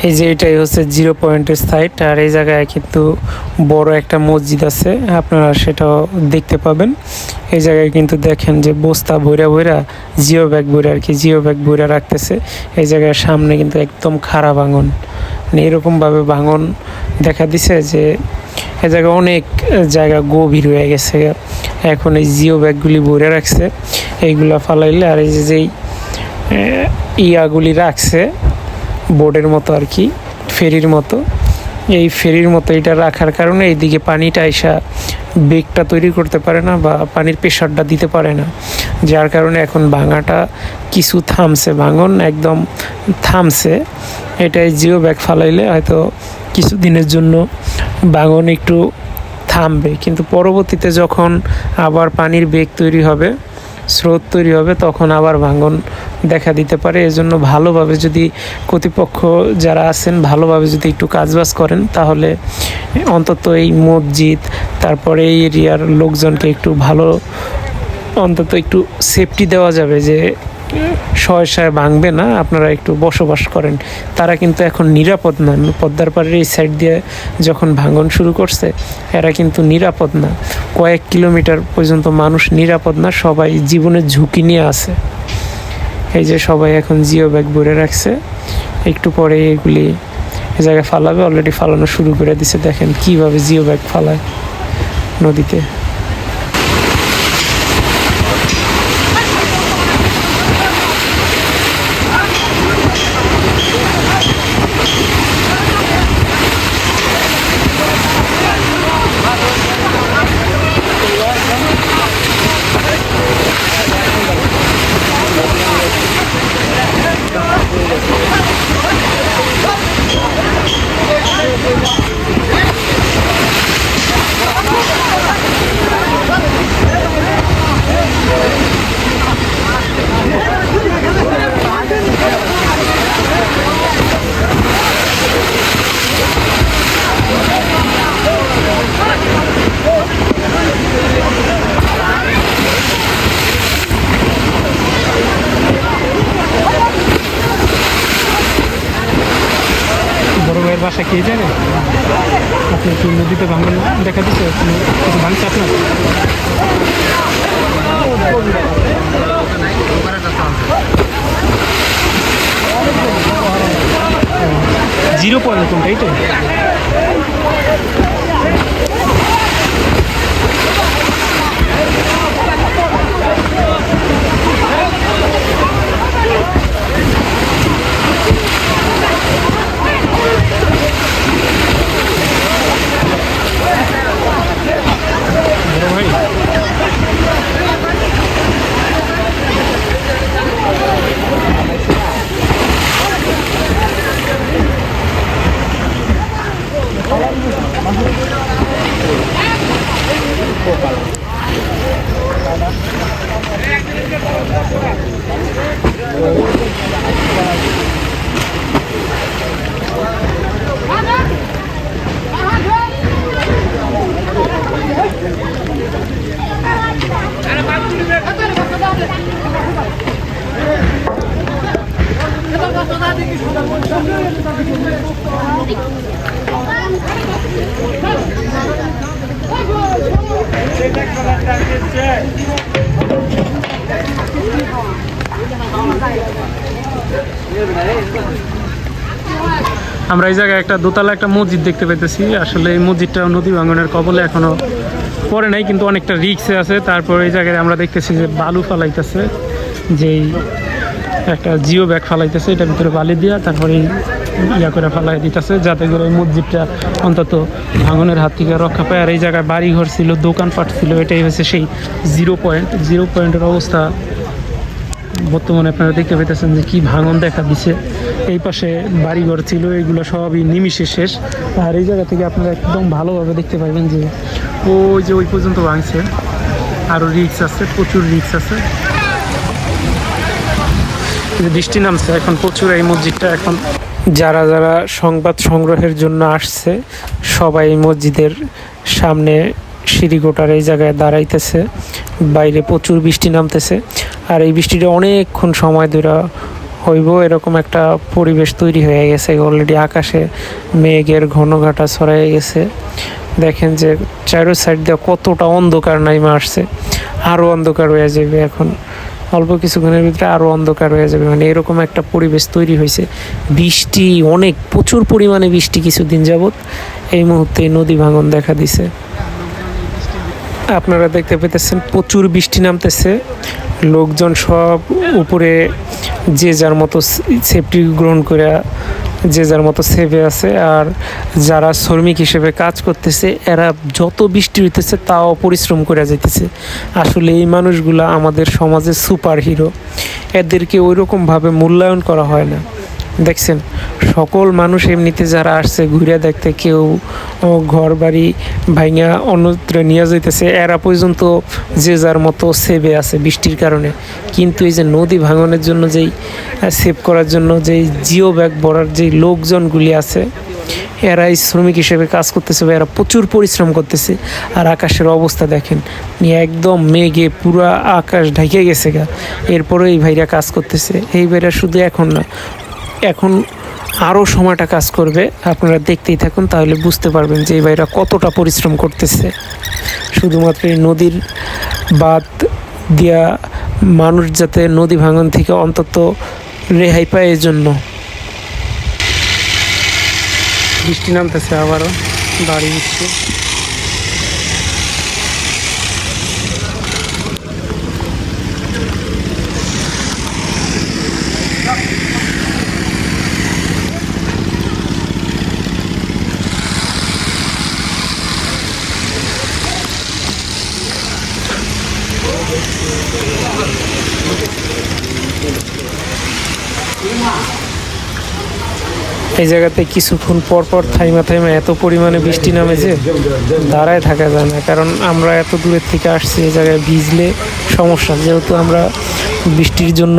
এই যে এটাই হচ্ছে 0 পয়েন্টের সাইট, আর এই জায়গায় কিন্তু বড় একটা মসজিদ আছে, আপনারা সেটাও দেখতে পাবেন। এই জায়গায় কিন্তু দেখেন যে বস্তা ভইরা ভইরা জিও ব্যাগ ভইরা আর কি জিও ব্যাগ ভইরা রাখতেছে। এই জায়গার সামনে কিন্তু একদম খাড়া ভাঙন, মানে এরকমভাবে ভাঙন দেখা দিছে যে এই জায়গায় অনেক জায়গা গভীর হয়ে গেছে। এখন এই জিও ব্যাগগুলি ভরে রাখছে, এইগুলা ফালাইলে আর এই যেই ইয়াগুলি রাখছে বোর্ডের মতো আর কি, ফেরির মতো, এই ফেরির মতো এটা রাখার কারণে এইদিকে পানিটা আইসা বেগটা তৈরি করতে পারে না বা পানির প্রেশারটা দিতে পারে না, যার কারণে এখন ভাঙাটা কিছু থামছে, ভাঙন একদম থামছে। এটাই জিও ব্যাগ ফালাইলে হয়তো কিছু দিনের জন্য ভাঙন একটু থামবে, কিন্তু পরবর্তীতে যখন আবার পানির বেগ তৈরি হবে, স্রোত তৈরি হবে, তখন আবার ভাঙন দেখা দিতে পারে। এজন্য ভালোভাবে যদি কর্তৃপক্ষ যারা আছেন ভালোভাবে যদি একটু কাজবাজ করেন, তাহলে অন্তত এই মসজিদ তারপরে এই এরিয়ার লোকজনকে একটু ভালো, অন্তত একটু সেফটি দেওয়া যাবে যে শয়ে শয়ে ভাঙবে না, আপনারা একটু বসবাস করেন। তারা কিন্তু এখন নিরাপদ না, পদ্মার পাড়ের এই সাইড দিয়ে যখন ভাঙন শুরু করছে এরা কিন্তু নিরাপদ না, কয়েক কিলোমিটার পর্যন্ত মানুষ নিরাপদ না, সবাই জীবনের ঝুঁকি নিয়ে আছে। এই যে সবাই এখন জিও ব্যাগ ভরে রাখছে, একটু পরে এগুলি এ জায়গায় ফালাবে, অলরেডি ফালানো শুরু করে দিছে। দেখেন কিভাবে জিও ব্যাগ ফালায় নদীতে। বড় ভাইয়ের বাসা কে জানে? আপনি কি নদীতে ভাঙন দেখা দিচ্ছে? কিছু ভাঙছে আপনার? 0 পয়েন্ট কোনটা এইটা? বড় ভাই আমরা এই জায়গায় একটা দোতলা একটা মসজিদ দেখতে পেতেছি। আসলে এই মসজিদটা নদী ভাঙনের কবলে এখনো পরে নাই, কিন্তু অনেকটা রিক্সে আছে। তারপর এই জায়গায় আমরা দেখতেছি যে বালু ফালাইতেছে, যেই একটা জিও ব্যাগ ফালাইতেছে, এটার ভিতরে বালি দিয়া তারপরে ইয়া করে ফালাই দিতেছে, যাতে করে এই মসজিদটা অন্তত ভাঙনের হাত থেকে রক্ষা পায়। আর এই জায়গায় বাড়িঘর ছিল, দোকানপাট ছিল, এটাই হচ্ছে সেই 0 পয়েন্ট। 0 পয়েন্টের অবস্থা বর্তমানে আপনারা দেখতে পেতেছেন যে কি ভাঙন দেখা দিছে। এই পাশে বাড়িঘর ছিল, এগুলো সবই নিমিষে শেষ। আর এই জায়গা থেকে আপনারা একদম ভালোভাবে দেখতে পাবেন যে ওই যে ওই পর্যন্ত ভাঙছে, আরও রিক্স আছে, প্রচুর রিক্স আছে। বৃষ্টি নামছে এখন প্রচুর এই মসজিদটা। এখন যারা যারা সংবাদ সংগ্রহের জন্য আসছে সবাই এই মসজিদের সামনে সিঁড়িগোটার এই জায়গায় দাঁড়াইতেছে, বাইরে প্রচুর বৃষ্টি নামতেছে। আর এই বৃষ্টিটা অনেকক্ষণ সময় ধরে হইব এরকম একটা পরিবেশ তৈরি হয়ে গেছে অলরেডি। আকাশে মেঘের ঘনঘটা ছড়াই গেছে। দেখেন যে চারো সাইড দিয়ে কতটা অন্ধকার নাইমা আসছে, আরও অন্ধকার হয়ে যাবে এখন, অল্প কিছুক্ষণের ভিতরে আরও অন্ধকার হয়ে যাবে। মানে এরকম একটা পরিবেশ তৈরি হয়েছে। বৃষ্টি অনেক, প্রচুর পরিমাণে বৃষ্টি কিছুদিন যাবৎ। এই মুহূর্তে নদী ভাঙন দেখা দিছে। আপনারা দেখতে পেতেছেন প্রচুর বৃষ্টি নামতেছে। লোকজন সব উপরে যে যার মতো সেফটি গ্রহণ করে যে যার মতো সেভে আছে। আর যারা শ্রমিক হিসেবে কাজ করতেছে এরা যত বৃষ্টি হইতেছে তাও পরিশ্রম করে যাইতেছে। আসলে এই মানুষগুলা আমাদের সমাজের সুপার হিরো। এদেরকে ওইরকমভাবে মূল্যায়ন করা হয় না। দেখছেন সকল মানুষ এমনিতে যারা আসছে ঘুরে দেখতে, কেউ ঘর বাড়ি ভাঙা অন্যত্র নিয়ে যাইতেছে, এরা পর্যন্ত যে যার মতো সেভে আছে বৃষ্টির কারণে। কিন্তু এই যে নদী ভাঙনের জন্য যেই সেভ করার জন্য যেই জিও ব্যাগ ভরার যেই লোকজনগুলি আছে, এরাই শ্রমিক হিসেবে কাজ করতেছে, এরা প্রচুর পরিশ্রম করতেছে। আর আকাশের অবস্থা দেখেন, একদম মেঘে পুরো আকাশ ঢেকে গেছে গা। এরপরে এই ভাইরা কাজ করতেছে। এই ভাইরা শুধু এখন না, এখন আরও সময়টা কাজ করবে। আপনারা দেখতেই থাকুন, তাহলে বুঝতে পারবেন যে এই ভাইরা কতটা পরিশ্রম করতেছে। শুধুমাত্র এই নদীর বাঁধ দিয়া মানুষ যাতে নদী ভাঙন থেকে অন্তত রেহাই পায়, এই জন্য। বৃষ্টি নামতেছে, আবারও বাড়ি দিচ্ছে। এই জায়গাতে কিছুক্ষণ পর পর থাইমা এত পরিমাণে বৃষ্টি নামে যে দাঁড়ায় থাকা যায় না। কারণ আমরা এত দূরের থেকে আসছি, এই জায়গায় ভিজলে সমস্যা। যেহেতু আমরা বৃষ্টির জন্য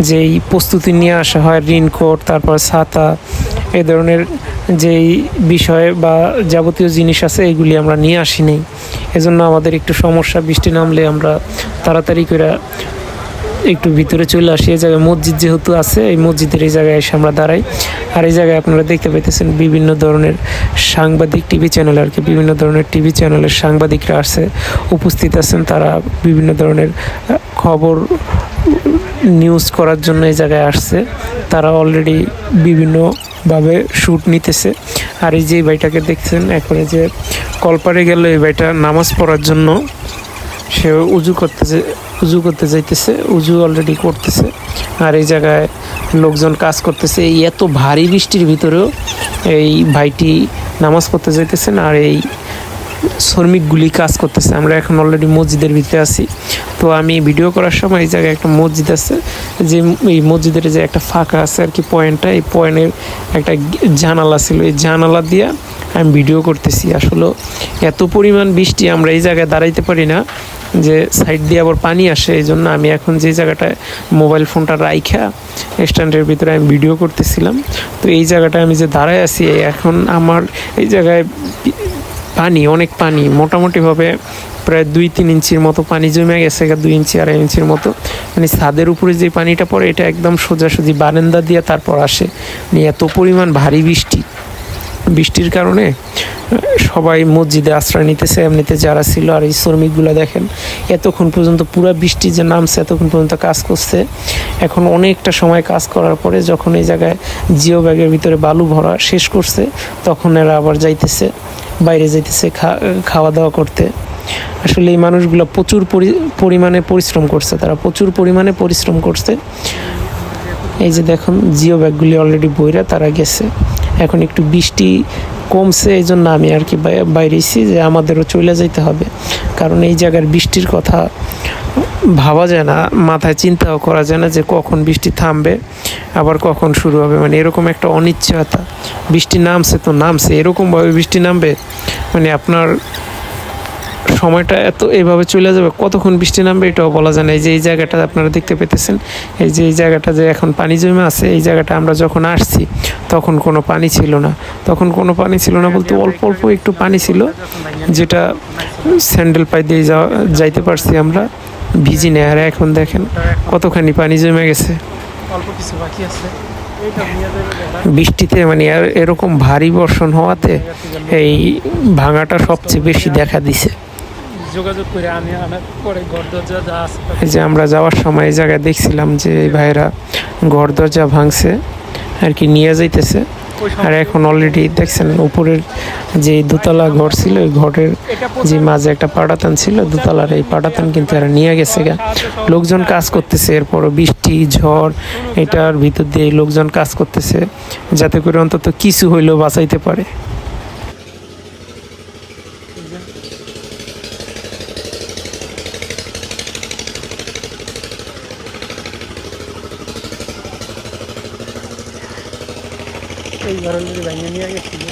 যেই প্রস্তুতি নিয়ে আসা হয়, রেইনকোট, তারপর ছাতা, এ ধরনের যেই বিষয় বা যাবতীয় জিনিস আছে এগুলি আমরা নিয়ে আসি নেই। এজন্য আমাদের একটু সমস্যা। বৃষ্টি নামলে আমরা তাড়াতাড়ি করে একটু ভিতরে চলে আসি। এই জায়গায় মসজিদ যেহেতু আছে, এই মসজিদের এই জায়গায় এসে আমরা দাঁড়াই। আর এই জায়গায় আপনারা দেখতে পাইতেছেন বিভিন্ন ধরনের সাংবাদিক, টিভি চ্যানেল আর কি, বিভিন্ন ধরনের টিভি চ্যানেলের সাংবাদিকরা আসছে, উপস্থিত আছেন। তারা বিভিন্ন ধরনের খবর নিউজ করার জন্য এই জায়গায় আসছে। তারা অলরেডি বিভিন্নভাবে শ্যুট নিতেছে। আর এই যে ভাইটাকে দেখছেন, এখন যে কলপারে গেল, এই ভাইটা নামাজ পড়ার জন্য সে উজু করতে যাইতেছে, উজু অলরেডি করতেছে। আর এই জায়গায় লোকজন কাজ করতেছে। এই এত ভারী বৃষ্টির ভিতরেও এই ভাইটি নামাজ পড়তে যাইতেছেন আর এই শ্রমিকগুলি কাজ করতেছে। আমরা এখন অলরেডি মসজিদের ভিতরে আছি। তো আমি ভিডিও করার সময় এই জায়গায় একটা মসজিদ আছে, যে এই মসজিদের যে একটা ফাঁকা আছে আর কি, পয়েন্টটা, এই পয়েন্টের একটা জানালা ছিল, এই জানালা দিয়ে আমি ভিডিও করতেছি। আসলে এত পরিমাণ বৃষ্টি, আমরা এই জায়গায় দাঁড়াইতে পারি না, যে সাইড দিয়ে আবার পানি আসে। এই জন্য আমি এখন যে জায়গাটায় মোবাইল ফোনটা রাইখা স্ট্যান্ডের ভিতরে আমি ভিডিও করতেছিলাম, তো এই জায়গাটায় আমি যে দাঁড়ায় আছি, এখন আমার এই জায়গায় পানি, অনেক পানি, মোটামুটিভাবে প্রায় 2-3 ইঞ্চির মতো পানি জমে গেছে, 2 ইঞ্চি 2.5 ইঞ্চির মতো। মানে ছাদের উপরে যে পানিটা পড়ে এটা একদম সোজাসুজি বারান্দা দিয়ে তারপর আসে। মানে এত পরিমাণ ভারী বৃষ্টির কারণে সবাই মসজিদে আশ্রয় নিতেছে এমনিতে যারা ছিল। আর এই শ্রমিকগুলো দেখেন এতক্ষণ পর্যন্ত, পুরো বৃষ্টি যে নামছে এতক্ষণ পর্যন্ত কাজ করছে। এখন অনেকটা সময় কাজ করার পরে যখন এই জায়গায় জিও ব্যাগের ভিতরে বালু ভরা শেষ করছে, তখন এরা আবার যাইতেছে, বাইরে যাইতেছে খাওয়া দাওয়া করতে। আসলে এই মানুষগুলো প্রচুর পরিমাণে পরিশ্রম করছে, তারা প্রচুর পরিমাণে পরিশ্রম করছে। এই যে দেখুন জিও ব্যাগগুলি অলরেডি বইরা তারা গেছে। এখন একটু বৃষ্টি কমছে, এই জন্য আমি আর কি বাইরেছি, যে আমাদেরও চলে যেতে হবে। কারণ এই জায়গার বৃষ্টির কথা ভাবা যায় না, মাথায় চিন্তাও করা যায় না যে কখন বৃষ্টি থামবে আবার কখন শুরু হবে। মানে এরকম একটা অনিশ্চয়তা। বৃষ্টি নামছে তো নামছে, এরকমভাবে বৃষ্টি নামবে, মানে আপনার সময়টা এত এভাবে চলে যাবে, কতক্ষণ বৃষ্টি নামবে এটাও বলা যায় না। এই যে এই জায়গাটা আপনারা দেখতে পেতেছেন, এই যে এই জায়গাটা যে এখন পানি জমে আছে, এই জায়গাটা আমরা যখন আসছি তখন কোনো পানি ছিল না। তখন কোনো পানি ছিল না বলতে অল্প অল্প একটু পানি ছিল, যেটা স্যান্ডেল পায়ে দিয়ে যাইতে পারছি আমরা, ভিজি নেই। আর এখন দেখেন কতখানি পানি জমে গেছে। অল্প কিছু বাকি আছে। এইটা নিয়ে যাবে দাদা। বৃষ্টিতে মানে এরকম ভারী বর্ষণ হওয়াতে এই ভাঙাটা সবচেয়ে বেশি দেখা দিছে। যোগাযোগ করে আনার পরে ঘর দরজা যা আছে এই যে আমরা যাওয়ার সময় এই জায়গায় দেখছিলাম যে এই ভাইরা ঘর দরজা ভাঙছে আর কি নিয়ে যাইতেছে। আর এখন অলরেডি দেখছেন উপরের যে দোতলা ঘর ছিল ওই ঘরের যে মাঝে একটা পাটাতন ছিল দোতলার এই পাটাতন কিন্তু এরা নিয়ে গেছে গা। লোকজন কাজ করতেছে, এরপরও বৃষ্টি ঝড় এটার ভিতর দিয়ে লোকজন কাজ করতেছে যাতে করে অন্তত কিছু হইলেও বাঁচাইতে পারে। এই ঘরের ভেঙে নিয়ে গেছিল।